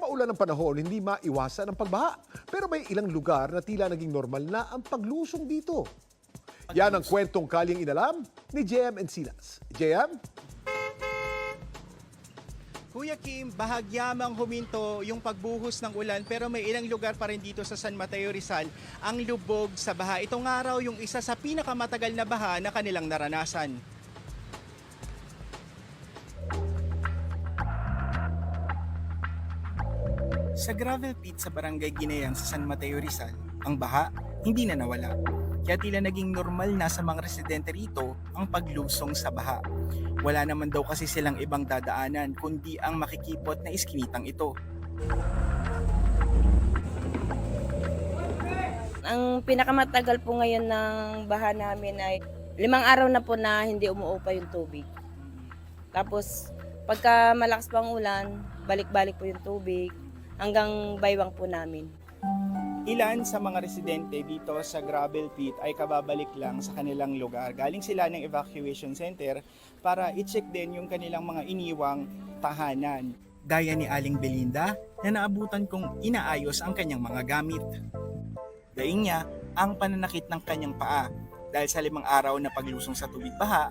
paulan ng panahon, hindi maiwasan ang pagbaha. Pero may ilang lugar na tila naging normal na ang paglusong dito. Yan ang kwentong kalyang inalam ni JM Encinas. JM? Kuya Kim, bahagyamang huminto yung pagbuhos ng ulan pero may ilang lugar pa rin dito sa San Mateo Rizal ang lubog sa baha. Ito nga raw yung isa sa pinakamatagal na baha na kanilang naranasan. Sa gravel pit sa Barangay Ginayan sa San Mateo Rizal, ang baha hindi na nawala. Kaya tila naging normal na sa mga residente rito ang paglusong sa baha. Wala naman daw kasi silang ibang dadaanan kundi ang makikipot na iskinitang ito. Ang pinakamatagal po ngayon ng baha namin ay 5 araw na po na hindi umuupa yung tubig. Tapos pagka malakas pang ulan, balik-balik po yung tubig hanggang baywang po namin. Ilan sa mga residente dito sa gravel pit ay kababalik lang sa kanilang lugar. Galing sila ng evacuation center para i-check din yung kanilang mga iniwang tahanan. Gaya ni Aling Belinda na naabutan kong inaayos ang kanyang mga gamit. Daing niya ang pananakit ng kanyang paa. Dahil sa 5 araw na paglusong sa tubig baha,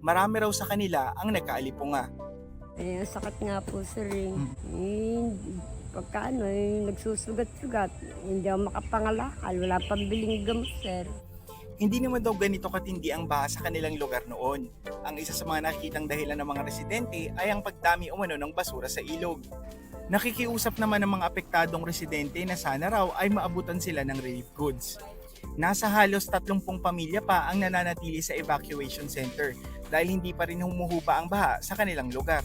marami raw sa kanila ang nagkaalipunga. Ang sakit nga po sir pagka nagsusugat-sugat, hindi ako makapangalakal, wala pambiling gamot sir. Hindi naman daw ganito katindi ang baha sa kanilang lugar noon. Ang isa sa mga nakikitang dahilan ng mga residente ay ang pagdami umano ng basura sa ilog. Nakikiusap naman ng mga apektadong residente na sana raw ay maabutan sila ng relief goods. Nasa halos 30 pamilya pa ang nananatili sa evacuation center dahil hindi pa rin humuhupa ang baha sa kanilang lugar.